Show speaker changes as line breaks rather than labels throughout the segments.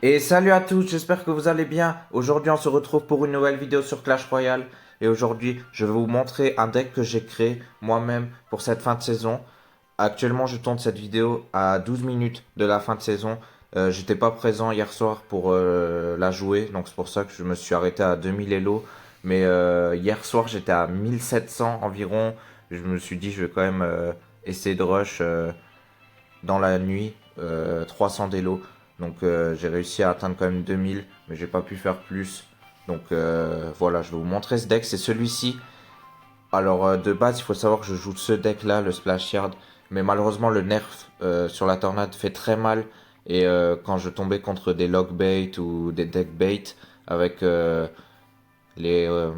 Et salut à tous, j'espère que vous allez bien. Aujourd'hui, on se retrouve pour une nouvelle vidéo sur Clash Royale. Et aujourd'hui, je vais vous montrer un deck que j'ai créé moi-même pour cette fin de saison. Actuellement, je tourne cette vidéo à 12 minutes de la fin de saison. J'étais pas présent hier soir pour la jouer, donc c'est pour ça que je me suis arrêté à 2000 Elo. Mais hier soir, j'étais à 1700 environ. Je me suis dit, je vais quand même essayer de rush dans la nuit 300 d'élo. Donc j'ai réussi à atteindre quand même 2000, mais j'ai pas pu faire plus. Donc voilà, je vais vous montrer ce deck, c'est celui-ci. Alors de base, il faut savoir que je joue ce deck là, le Splash Yard, mais malheureusement le nerf sur la tornade fait très mal. Et quand je tombais contre des log bait ou des deck bait avec les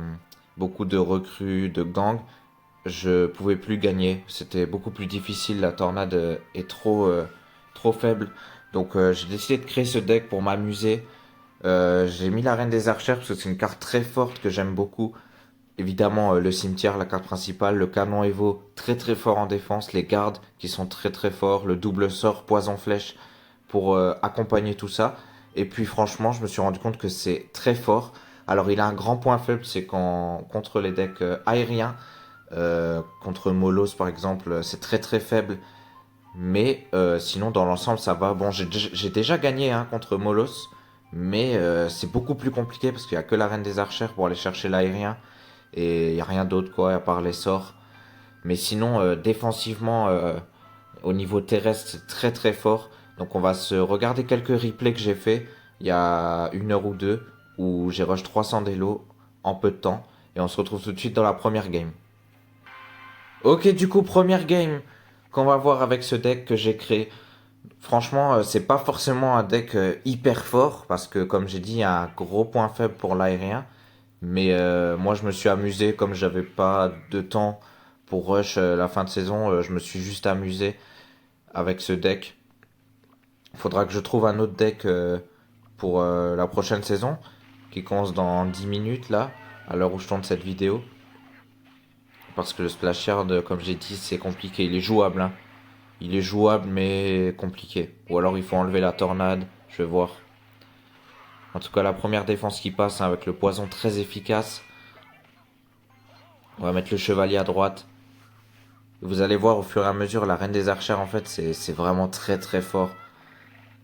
beaucoup de recrues, de gangs, je pouvais plus gagner. C'était beaucoup plus difficile. La tornade est trop faible. Donc j'ai décidé de créer ce deck pour m'amuser. J'ai mis la Reine des Archères parce que c'est une carte très forte que j'aime beaucoup. Évidemment, le cimetière, la carte principale, le canon Evo, très fort en défense, les gardes qui sont très forts, le double sort, poison flèche pour accompagner tout ça. Et puis franchement, je me suis rendu compte que c'est très fort. Alors il a un grand point faible, c'est quand contre les decks aériens, contre Molos par exemple, c'est très faible. Mais sinon, dans l'ensemble, ça va. Bon, j'ai déjà gagné hein, contre Molos. Mais c'est beaucoup plus compliqué parce qu'il n'y a que la Reine des Archères pour aller chercher l'aérien. Et il n'y a rien d'autre quoi, à part les sorts. Mais sinon, défensivement, au niveau terrestre, c'est très fort. Donc on va se regarder quelques replays que j'ai fait il y a une heure ou deux. Où j'ai rush 300 d'élo en peu de temps. Et on se retrouve tout de suite dans la première game. Ok, du coup, première game qu'on va voir avec ce deck que j'ai créé. Franchement, c'est pas forcément un deck hyper fort parce que, comme j'ai dit, il y a un gros point faible pour l'aérien. Mais moi, je me suis amusé comme j'avais pas de temps pour rush la fin de saison. Je me suis juste amusé avec ce deck. Il faudra que je trouve un autre deck pour la prochaine saison qui commence dans 10 minutes là, à l'heure où je tourne cette vidéo. Parce que le Splash Yard, comme j'ai dit, c'est compliqué. Il est jouable, hein. Il est jouable mais compliqué. Ou alors il faut enlever la tornade, je vais voir. En tout cas, la première défense qui passe hein, avec le poison très efficace. On va mettre le chevalier à droite. Vous allez voir au fur et à mesure, la reine des archères, en fait, c'est vraiment très fort.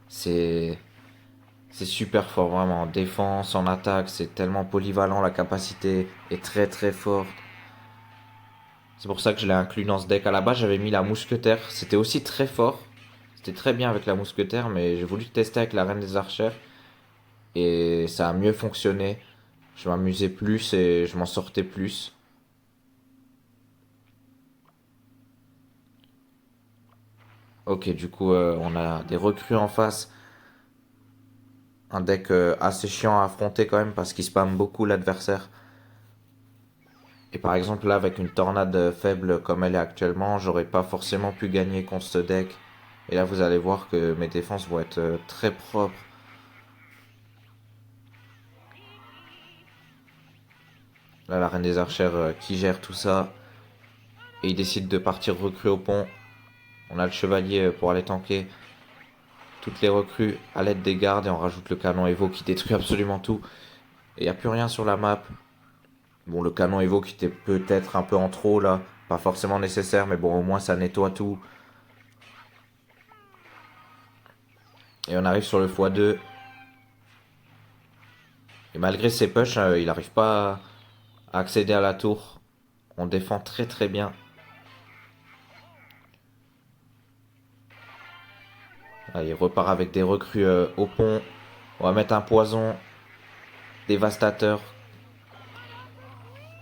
C'est c'est super fort, vraiment. En défense, en attaque, c'est tellement polyvalent. La capacité est très forte. C'est pour ça que je l'ai inclus dans ce deck. À la base, j'avais mis la mousquetaire. C'était aussi très fort. C'était très bien avec la mousquetaire, mais j'ai voulu tester avec la reine des archères. Et ça a mieux fonctionné. Je m'amusais plus et je m'en sortais plus. Ok, du coup, on a des recrues en face. Un deck assez chiant à affronter quand même parce qu'il spamme beaucoup l'adversaire. Et par exemple là avec une tornade faible comme elle est actuellement, j'aurais pas forcément pu gagner contre ce deck. Et là vous allez voir que mes défenses vont être très propres. Là la reine des archères qui gère tout ça. Et il décide de partir recrue au pont. On a le chevalier pour aller tanker toutes les recrues à l'aide des gardes et on rajoute le canon Evo qui détruit absolument tout. Et il n'y a plus rien sur la map. Bon, le canon Evo qui était peut-être un peu en trop là, pas forcément nécessaire, mais bon, au moins ça nettoie tout. Et on arrive sur le x2. Et malgré ses pushs, il n'arrive pas à accéder à la tour. On défend très bien. Là, il repart avec des recrues au pont. On va mettre un poison dévastateur.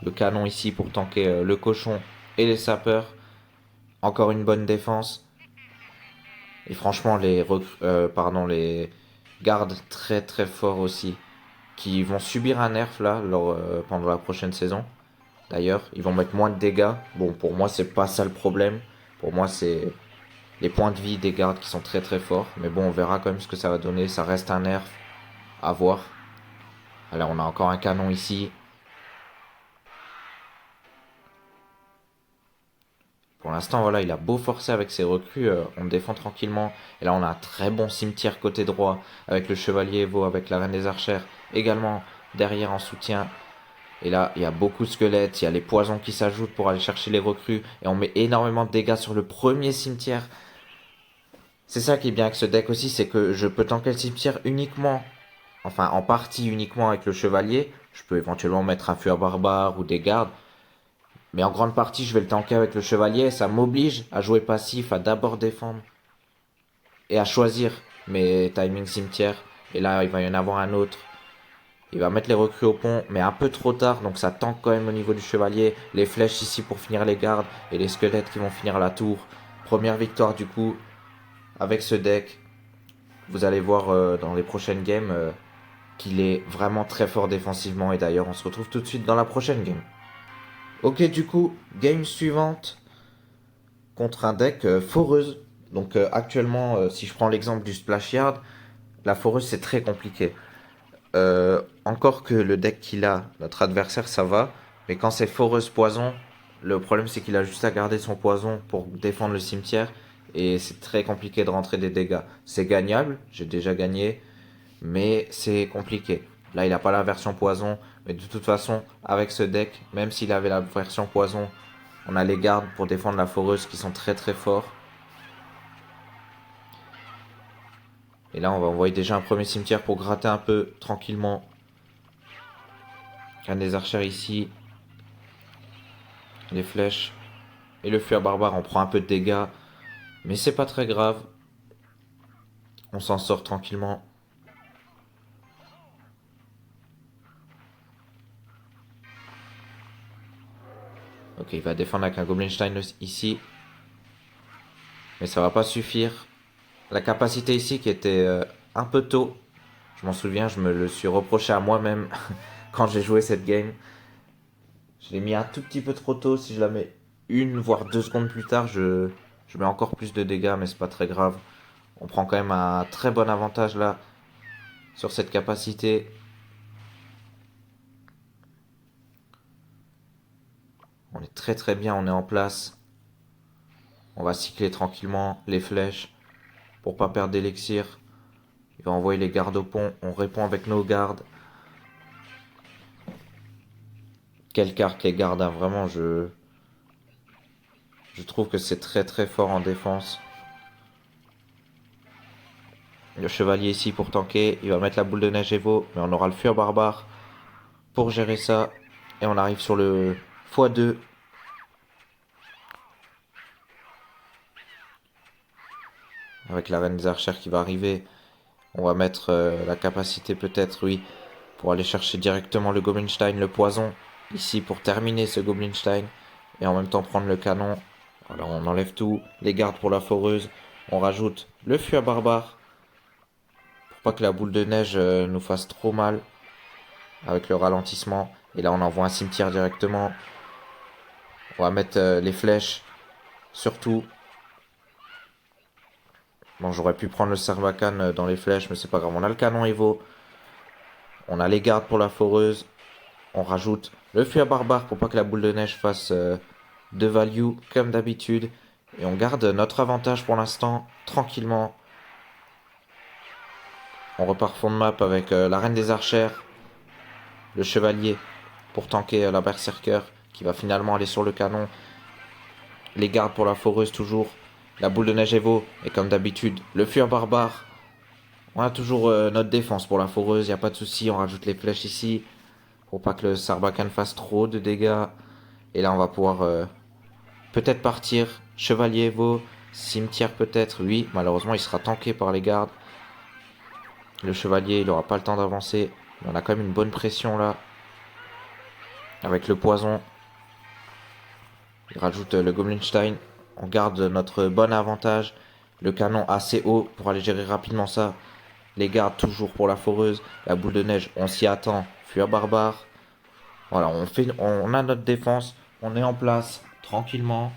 Le canon ici pour tanker le cochon et les sapeurs. Encore une bonne défense. Et franchement, les gardes très forts aussi. Qui vont subir un nerf là pendant la prochaine saison. D'ailleurs, ils vont mettre moins de dégâts. Bon, pour moi, c'est pas ça le problème. Pour moi, c'est les points de vie des gardes qui sont très forts. Mais bon, on verra quand même ce que ça va donner. Ça reste un nerf à voir. Alors, on a encore un canon ici. Pour l'instant, voilà, il a beau forcer avec ses recrues, on défend tranquillement. Et là, on a un très bon cimetière côté droit, avec le chevalier Evo, avec la reine des archères, également derrière en soutien. Et là, il y a beaucoup de squelettes, il y a les poisons qui s'ajoutent pour aller chercher les recrues. Et on met énormément de dégâts sur le premier cimetière. C'est ça qui est bien avec ce deck aussi, c'est que je peux tanker le cimetière uniquement, enfin en partie uniquement avec le chevalier. Je peux éventuellement mettre un feu à barbare ou des gardes. Mais en grande partie, je vais le tanker avec le chevalier. Ça m'oblige à jouer passif, à d'abord défendre et à choisir mes timings cimetières. Et là, il va y en avoir un autre. Il va mettre les recrues au pont, mais un peu trop tard, donc ça tank quand même au niveau du chevalier. Les flèches ici pour finir les gardes et les squelettes qui vont finir la tour. Première victoire du coup avec ce deck. Vous allez voir dans les prochaines games qu'il est vraiment très fort défensivement. Et d'ailleurs, on se retrouve tout de suite dans la prochaine game. Ok, du coup, game suivante contre un deck foreuse. Donc actuellement, si je prends l'exemple du Splash Yard, la foreuse c'est très compliqué. Encore que le deck qu'il a, notre adversaire, ça va. Mais quand c'est foreuse poison, le problème c'est qu'il a juste à garder son poison pour défendre le cimetière. Et c'est très compliqué de rentrer des dégâts. C'est gagnable, j'ai déjà gagné, mais c'est compliqué. Là, il n'a pas la version poison, mais de toute façon, avec ce deck, même s'il avait la version poison, on a les gardes pour défendre la foreuse qui sont très très forts. Et là, on va envoyer déjà un premier cimetière pour gratter un peu tranquillement. Un des archères ici. Les flèches. Et le feu à barbare, on prend un peu de dégâts. Mais c'est pas très grave. On s'en sort tranquillement. Ok, il va défendre avec un Goblinstein ici. Mais ça va pas suffire. La capacité ici qui était un peu tôt. Je m'en souviens, je me le suis reproché à moi-même quand j'ai joué cette game. Je l'ai mis un tout petit peu trop tôt. Si je la mets une voire 2 secondes plus tard, je mets encore plus de dégâts, mais c'est pas très grave. On prend quand même un très bon avantage là sur cette capacité. On est très très bien, on est en place. On va cycler tranquillement les flèches pour pas perdre d'élixir. Il va envoyer les gardes au pont. On répond avec nos gardes. Quelle carte les gardes, hein. Vraiment, je trouve que c'est très très fort en défense. Le chevalier ici pour tanker. Il va mettre la boule de neige Evo, mais on aura le fur barbare pour gérer ça. Et on arrive sur le x2. Avec la reine des archères qui va arriver. On va mettre la capacité peut-être, oui, pour aller chercher directement le Goblinstein, le poison. Ici pour terminer ce Goblinstein. Et en même temps prendre le canon. Voilà, on enlève tout. Les gardes pour la foreuse. On rajoute le feu à barbare. Pour pas que la boule de neige nous fasse trop mal. Avec le ralentissement. Et là on envoie un cimetière directement. On va mettre les flèches. Surtout. Bon, j'aurais pu prendre le Sarbacane dans les flèches, mais c'est pas grave. On a le canon Evo. On a les gardes pour la foreuse. On rajoute le feu à barbare pour pas que la boule de neige fasse de value comme d'habitude. Et on garde notre avantage pour l'instant, tranquillement. On repart fond de map avec la reine des archères, le chevalier pour tanker la berserker qui va finalement aller sur le canon. Les gardes pour la foreuse toujours. La boule de neige Evo. Et comme d'habitude, le feu à barbare. On a toujours notre défense pour la foreuse, il n'y a pas de souci. On rajoute les flèches ici pour pas que le Sarbacane fasse trop de dégâts. Et là, on va pouvoir peut-être partir. Chevalier Evo, cimetière peut-être. Oui, malheureusement, il sera tanké par les gardes. Le chevalier, il n'aura pas le temps d'avancer. On a quand même une bonne pression là. Avec le poison. Il rajoute le Goblinstein. On garde notre bon avantage. Le canon assez haut pour aller gérer rapidement ça. Les gardes toujours pour la foreuse. La boule de neige, on s'y attend. Fuir barbare. Voilà, on a notre défense. On est en place tranquillement.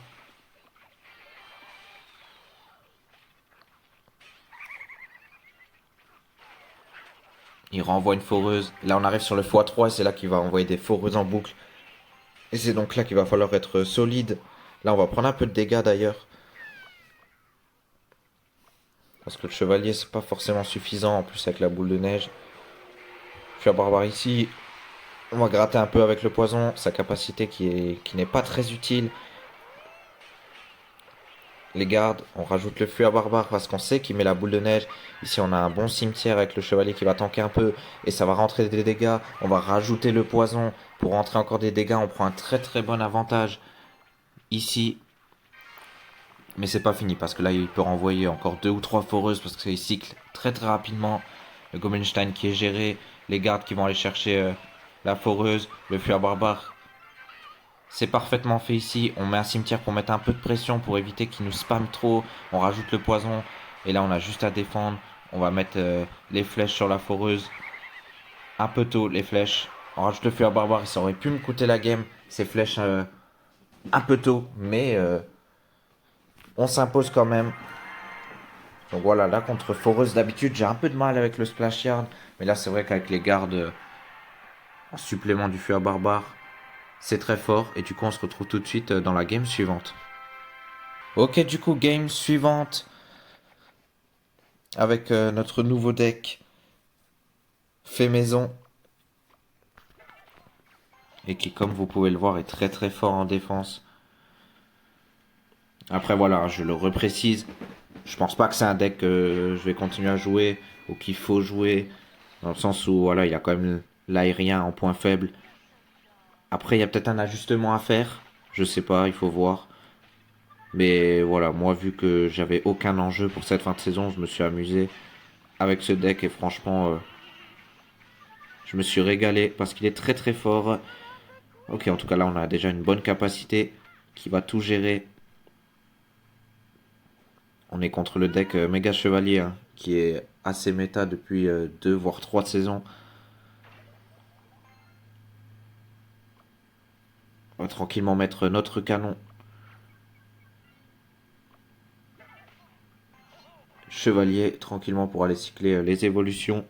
Il renvoie une foreuse. Là, on arrive sur le x3 et c'est là qu'il va envoyer des foreuses en boucle. Et c'est donc là qu'il va falloir être solide Là, on va prendre un peu de dégâts d'ailleurs. Parce que le chevalier, c'est pas forcément suffisant. En plus, avec la boule de neige. Puis à barbare ici. On va gratter un peu avec le poison. Sa capacité qui n'est pas très utile. Les gardes, on rajoute le feu à barbare parce qu'on sait qu'il met la boule de neige. Ici, on a un bon cimetière avec le chevalier qui va tanker un peu et ça va rentrer des dégâts. On va rajouter le poison pour rentrer encore des dégâts. On prend un très très bon avantage ici. Mais c'est pas fini parce que là, il peut renvoyer encore 2 ou 3 foreuses parce qu'il cycle très très rapidement. Le Gomenstein qui est géré, les gardes qui vont aller chercher la foreuse, le feu à barbare. C'est parfaitement fait ici. On met un cimetière pour mettre un peu de pression pour éviter qu'il nous spamme trop. On rajoute le poison. Et là, on a juste à défendre. On va mettre les flèches sur la foreuse. Un peu tôt, les flèches. On rajoute le feu à barbare. Ça aurait pu me coûter la game. Ces flèches un peu tôt. Mais on s'impose quand même. Donc voilà, là, contre foreuse, d'habitude, j'ai un peu de mal avec le splash yard. Mais là, c'est vrai qu'avec les gardes en supplément du feu à barbare, c'est très fort. Et du coup, on se retrouve tout de suite dans la game suivante. Ok, du coup, game suivante avec notre nouveau deck fait maison et qui, comme vous pouvez le voir, est très très fort en défense. Après, voilà, je le reprécise, je pense pas que c'est un deck que je vais continuer à jouer ou qu'il faut jouer dans le sens où voilà, il y a quand même l'aérien en point faible. Après, il y a peut-être un ajustement à faire, je sais pas, il faut voir. Mais voilà, moi, vu que j'avais aucun enjeu pour cette fin de saison, je me suis amusé avec ce deck et franchement, je me suis régalé parce qu'il est très très fort. Ok, en tout cas là, on a déjà une bonne capacité qui va tout gérer. On est contre le deck méga chevalier hein, qui est assez méta depuis 2 voire 3 saisons. On va tranquillement mettre notre canon. Chevalier tranquillement pour aller cycler les évolutions.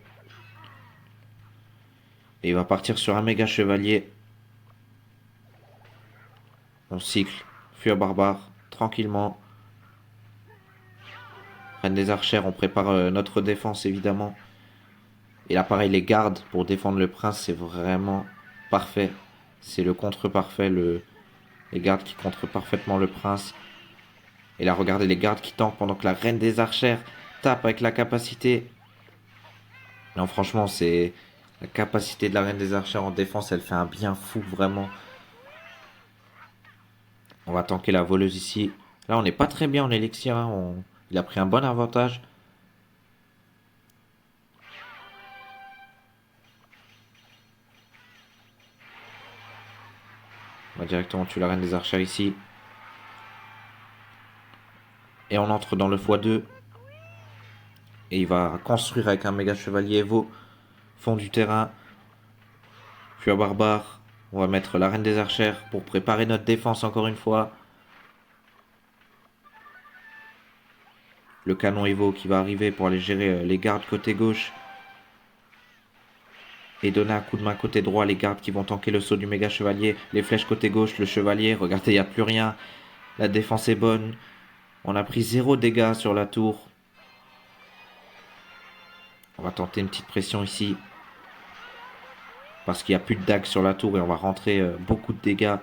Et il va partir sur un méga chevalier. On cycle. Feu barbare. Tranquillement. Reine des archères. On prépare notre défense évidemment. Et là pareil les gardes pour défendre le prince c'est vraiment parfait. C'est le contre parfait. Les gardes qui contrent parfaitement le prince. Et là regardez les gardes qui tankent pendant que la reine des archères tape avec la capacité. Non franchement c'est... La capacité de la reine des archères en défense, elle fait un bien fou, vraiment. On va tanker la voleuse ici. Là, on n'est pas très bien en élixir. Hein. Il a pris un bon avantage. On va directement tuer la reine des archères ici. Et on entre dans le x2. Et il va construire avec un méga chevalier Evo. Fond du terrain. Puis à barbare. On va mettre la reine des archères pour préparer notre défense encore une fois. Le canon Evo qui va arriver pour aller gérer les gardes côté gauche. Et donner un coup de main côté droit, les gardes qui vont tanker le saut du méga chevalier. Les flèches côté gauche, le chevalier. Regardez, il n'y a plus rien. La défense est bonne. On a pris 0 dégâts sur la tour. On va tenter une petite pression ici. Parce qu'il n'y a plus de dague sur la tour et on va rentrer beaucoup de dégâts.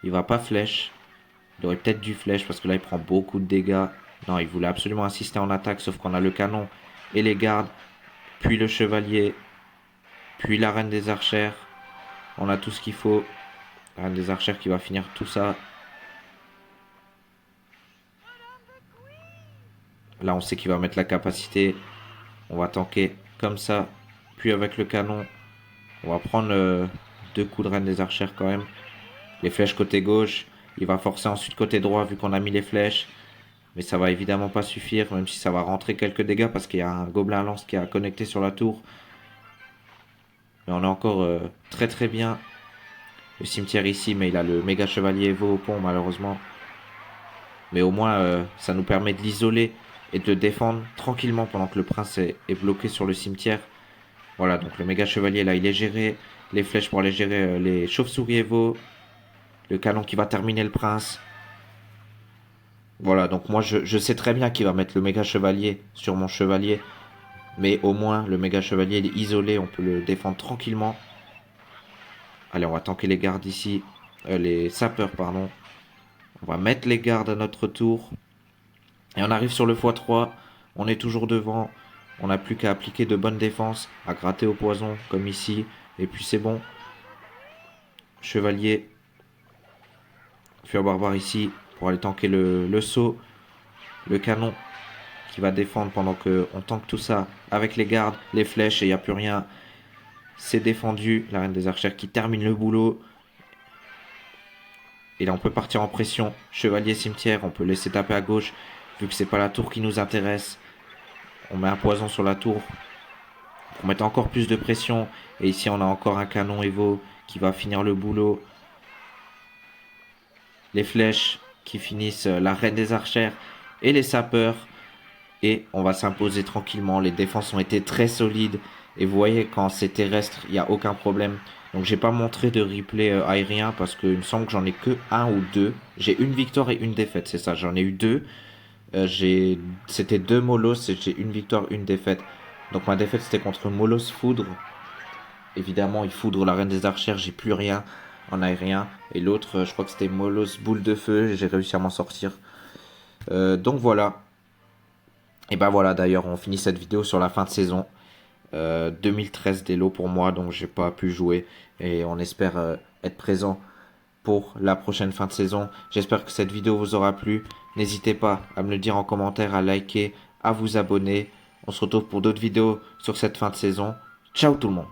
Il va pas flèche. Il aurait peut-être dû flèche parce que là il prend beaucoup de dégâts. Non, il voulait absolument insister en attaque sauf qu'on a le canon et les gardes. Puis le chevalier. Puis la reine des archères. On a tout ce qu'il faut. La reine des archères qui va finir tout ça. Là on sait qu'il va mettre la capacité. On va tanker comme ça. Puis avec le canon. On va prendre 2 coups de reine des archères quand même. Les flèches côté gauche. Il va forcer ensuite côté droit vu qu'on a mis les flèches. Mais ça va évidemment pas suffire. Même si ça va rentrer quelques dégâts. Parce qu'il y a un gobelin lance qui a connecté sur la tour. Mais on est encore très très bien. Le cimetière ici. Mais il a le méga chevalier Evo au pont malheureusement. Mais au moins ça nous permet de l'isoler. Et de le défendre tranquillement pendant que le prince est bloqué sur le cimetière. Voilà, donc le méga chevalier là il est géré. Les flèches pour aller gérer les chauves-souris Evo. Le canon qui va terminer le prince. Voilà, donc moi je sais très bien qu'il va mettre le méga chevalier sur mon chevalier. Mais au moins le méga chevalier il est isolé, on peut le défendre tranquillement. Allez, on va tanker les gardes ici. Les sapeurs, pardon. On va mettre les gardes à notre tour. Et on arrive sur le x3. On est toujours devant. On n'a plus qu'à appliquer de bonnes défenses. À gratter au poison, comme ici. Et puis c'est bon. Chevalier. Fuir barbare ici. Pour aller tanker le saut. Le canon. Qui va défendre pendant qu'on tanque tout ça. Avec les gardes, les flèches. Et il n'y a plus rien. C'est défendu. La reine des archères qui termine le boulot. Et là on peut partir en pression. Chevalier cimetière. On peut laisser taper à gauche. Vu que c'est pas la tour qui nous intéresse. On met un poison sur la tour. Pour mettre encore plus de pression. Et ici on a encore un canon Evo. Qui va finir le boulot. Les flèches qui finissent la reine des archères. Et les sapeurs. Et on va s'imposer tranquillement. Les défenses ont été très solides. Et vous voyez quand c'est terrestre. Il n'y a aucun problème. Donc j'ai pas montré de replay aérien. Parce qu'il me semble que j'en ai que un ou deux. J'ai une victoire et une défaite. C'est ça, j'en ai eu deux. C'était 2 Molos et j'ai une victoire, une défaite. Donc ma défaite c'était contre Molos Foudre. Évidemment il foudre la reine des archères, j'ai plus rien en aérien. Et l'autre je crois que c'était Molos Boule de Feu et j'ai réussi à m'en sortir. Donc voilà. Et ben voilà, d'ailleurs on finit cette vidéo sur la fin de saison. 2013 d'élo pour moi, donc j'ai pas pu jouer. Et on espère être présent pour la prochaine fin de saison. J'espère que cette vidéo vous aura plu. N'hésitez pas à me le dire en commentaire, à liker, à vous abonner. On se retrouve pour d'autres vidéos sur cette fin de saison. Ciao tout le monde.